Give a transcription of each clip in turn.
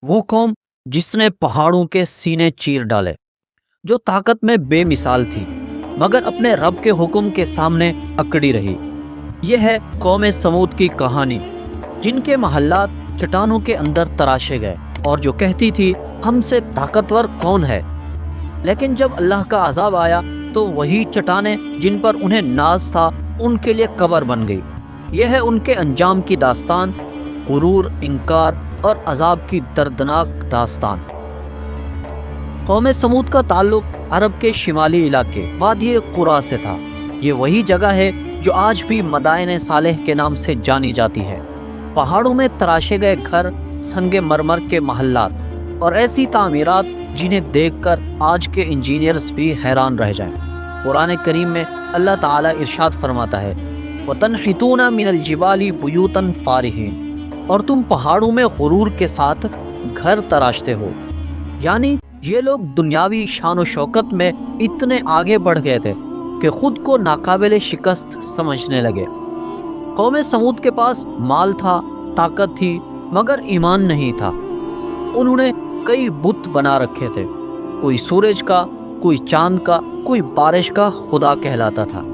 वो कौम जिसने पहाड़ों के सीने चीर डाले, जो ताकत में बेमिसाल थी मगर अपने रब के हुक्म के सामने अकड़ी रही। यह है कौम समूद की कहानी, जिनके महल्लात चट्टानों के अंदर तराशे गए और जो कहती थी हमसे ताकतवर कौन है। लेकिन जब अल्लाह का अजाब आया तो वही चट्टानें जिन पर उन्हें नाज था उनके लिए कब्र बन गई। यह है उनके अंजाम की दास्तान, गुरूर, इनकार और अजाब की दर्दनाक दास्तान। कौम समूद का ताल्लुक अरब के शिमाली इलाके वादी कुरा से था। ये वही जगह है जो आज भी मदाइन सालेह के नाम से जानी जाती है। पहाड़ों में तराशे गए घर, संगे मरमर के महल्लात और ऐसी तामीरात जिन्हें देखकर आज के इंजीनियर्स भी हैरान रह जाएं। कुरान करीम में अल्लाह ताला इरशाद फरमाता है, वतनहितूना मिनल जिबाली बुयूतन फारिहीन, और तुम पहाड़ों में गुरूर के साथ घर तराशते हो। यानी ये लोग दुनियावी शान व शौकत में इतने आगे बढ़ गए थे कि खुद को नाकाबिल शिकस्त समझने लगे। कौम समूद के पास माल था, ताकत थी, मगर ईमान नहीं था। उन्होंने कई बुत बना रखे थे, कोई सूरज का, कोई चांद का, कोई बारिश का खुदा कहलाता था।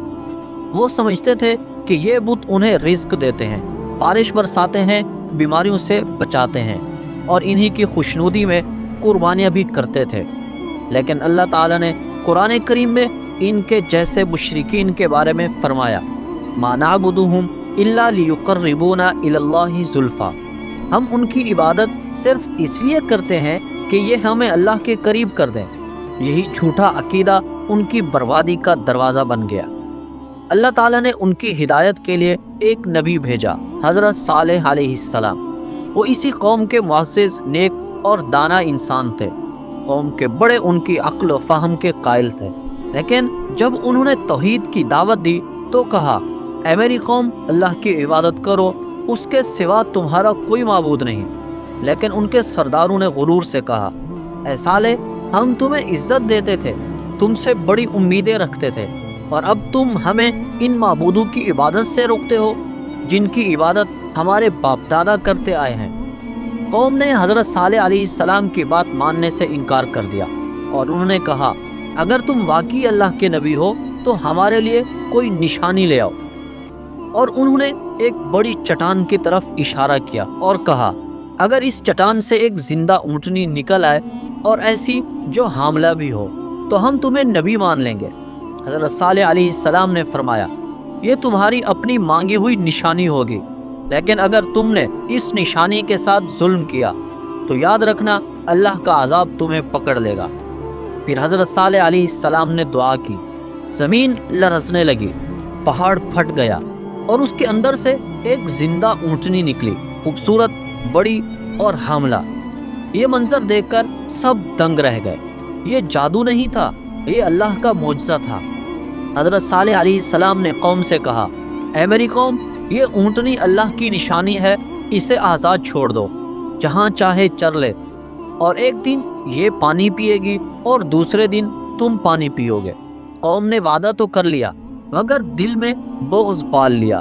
वो समझते थे कि ये बुत उन्हें रिज्क देते हैं, बारिश बरसाते हैं, बीमारियों से बचाते हैं और इन्हीं की खुशनुदी में कुर्बानियाँ भी करते थे। लेकिन अल्लाह ताला ने कुरान करीम में इनके जैसे मुशरिकीन के बारे में फरमाया, मा नअबुदुहुम इल्ला लियुक़र्रिबूना इलल्लाहि ज़ुल्फ़ा, हम उनकी इबादत सिर्फ इसलिए करते हैं कि ये हमें अल्लाह के करीब कर दें। यही झूठा अकीदा उनकी बर्बादी का दरवाज़ा बन गया। अल्लाह ताला ने उनकी हिदायत के लिए एक नबी भेजा, हज़रत सालेह अलैहिस्सलाम। वो इसी कौम के मुअज़्ज़िज़, नेक और दाना इंसान थे। कौम के बड़े उनकी अक्ल व फ़हम के कायल थे। लेकिन जब उन्होंने तौहीद की दावत दी तो कहा, ऐ मेरी कौम, अल्लाह की इबादत करो, उसके सिवा तुम्हारा कोई माबूद नहीं। लेकिन उनके सरदारों ने गुरूर से कहा, ऐ साले, हम तुम्हें इज्जत देते थे, तुमसे बड़ी उम्मीदें रखते थे, और अब तुम हमें इन माबूदों की इबादत से रोकते हो जिनकी इबादत हमारे बाप दादा करते आए हैं। कौम ने हज़रत सालेह अलैहिस्सलाम की बात मानने से इनकार कर दिया और उन्होंने कहा, अगर तुम वाकई अल्लाह के नबी हो तो हमारे लिए कोई निशानी ले आओ। और उन्होंने एक बड़ी चट्टान की तरफ इशारा किया और कहा, अगर इस चट्टान से एक जिंदा ऊँटनी निकल आए और ऐसी जो हामला भी हो तो हम तुम्हें नबी मान लेंगे। हज़रत सालेह अलैहिस्सलाम ने फरमाया, ये तुम्हारी अपनी मांगी हुई निशानी होगी, लेकिन अगर तुमने इस निशानी के साथ जुल्म किया तो याद रखना अल्लाह का अजाब तुम्हें पकड़ लेगा। फिर हज़रत सालेह अलैहिस्सलाम ने दुआ की, ज़मीन लरज़ने लगी, पहाड़ फट गया और उसके अंदर से एक जिंदा ऊँटनी निकली, खूबसूरत, बड़ी और हामला। ये मंजर देखकर सब दंग रह गए। ये जादू नहीं था, ये अल्लाह का मोजज़ा था। हज़रत सालेह अलैहिस्सलाम ने कौम से कहा, ऐ मेरी कौम, ये ऊँटनी अल्लाह की निशानी है, इसे आज़ाद छोड़ दो, जहाँ चाहे चर ले, और एक दिन ये पानी पिएगी और दूसरे दिन तुम पानी पियोगे। कौम ने वादा तो कर लिया मगर दिल में बुग़्ज़ पाल लिया।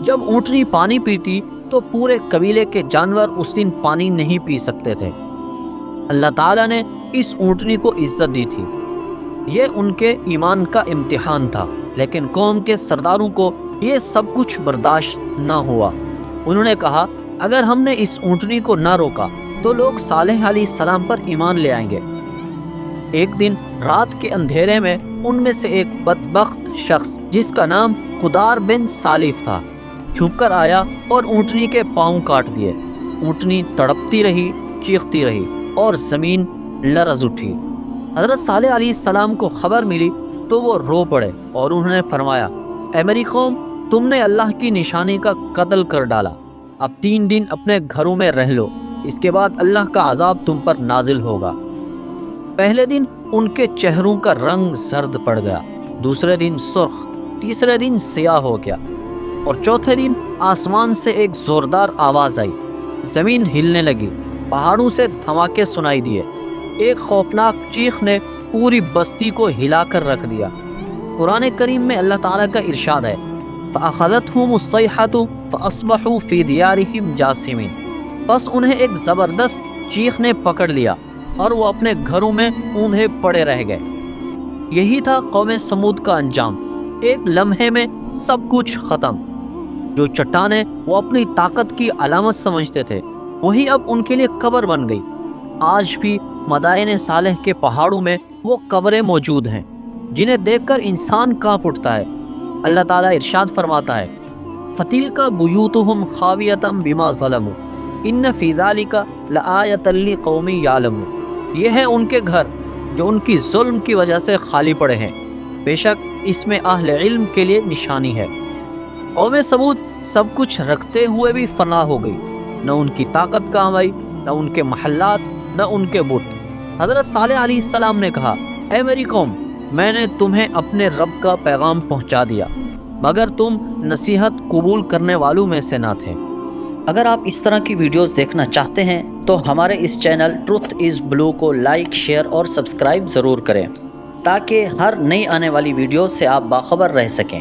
जब ऊँटनी पानी पीती तो पूरे कबीले के जानवर उस दिन पानी नहीं पी सकते थे। अल्लाह ताला ने इस ऊँटनी को इज्जत दी थी। ये उनके ईमान का इम्तिहान था। लेकिन कौम के सरदारों को ये सब कुछ बर्दाश्त ना हुआ। उन्होंने कहा, अगर हमने इस ऊँटनी को ना रोका तो लोग सालेह अलैहिस्सलाम पर ईमान ले आएंगे। एक दिन रात के अंधेरे में उनमें से एक बदबख्त शख्स, जिसका नाम कुदार बिन सालिफ था, छुपकर आया और ऊँटनी के पाँव काट दिए। ऊँटनी तड़पती रही, चीखती रही और ज़मीन लरज़ उठी। हज़रत सालेह अलैहिस्सलाम को खबर मिली तो वो रो पड़े और उन्होंने फरमाया, ऐ मेरी कौम, तुमने अल्लाह की निशानी का कत्ल कर डाला। अब 3 दिन अपने घरों में रह लो, इसके बाद अल्लाह का अजाब तुम पर नाजिल होगा। पहले दिन उनके चेहरों का रंग जर्द पड़ गया, दूसरे दिन सुर्ख, तीसरे दिन सियाह हो गया और चौथे दिन आसमान से एक ज़ोरदार आवाज़ आई। ज़मीन हिलने लगी, पहाड़ों से धमाके सुनाई दिए। एक खौफनाक चीख ने पूरी बस्ती को हिलाकर रख दिया। कुरान करीम में अल्लाह ताला का इरशाद है, फ़अख़ज़तहुमुस्सैहतु फ़अस्बहू फ़ी दियारिहिम जासिमीन, बस उन्हें एक ज़बरदस्त चीख ने पकड़ लिया और वो अपने घरों में ऊंधे पड़े रह गए। यही था कौम समूद का अंजाम। एक लम्हे में सब कुछ खत्म। जो चट्टानें वो अपनी ताकत की अलामत समझते थे, वही अब उनके लिए कब्र बन गई। आज भी मदाइन सालेह के पहाड़ों में वो कब्रें मौजूद हैं, जिन्हें देखकर इंसान कांप उठता है। अल्लाह ताला इरशाद फरमाता है, फ़तिलका बुयूतुहुम खावियतम बिमा ज़लमू इन्न फ़ी ज़ालिका लआयतन लिक़ौमिन यालमून। ये हैं उनके घर जो उनकी जुल्म की वजह से खाली पड़े हैं। बेशक इसमें अहले इल्म के लिए निशानी है। कौम समूद सब कुछ रखते हुए भी फना हो गई। न उनकी ताकत काम आई, न उनके महल्लात, न उनके बुत। हज़रत सालेह अलैहिस्सलाम ने कहा, ऐ मेरी कौम, मैंने तुम्हें अपने रब का पैगाम पहुंचा दिया, मगर तुम नसीहत कबूल करने वालों में से ना थे। अगर आप इस तरह की वीडियोस देखना चाहते हैं तो हमारे इस चैनल ट्रुथ इज़ ब्लू को लाइक, शेयर और सब्सक्राइब ज़रूर करें, ताकि हर नई आने वाली वीडियो से आप बाखबर रह सकें।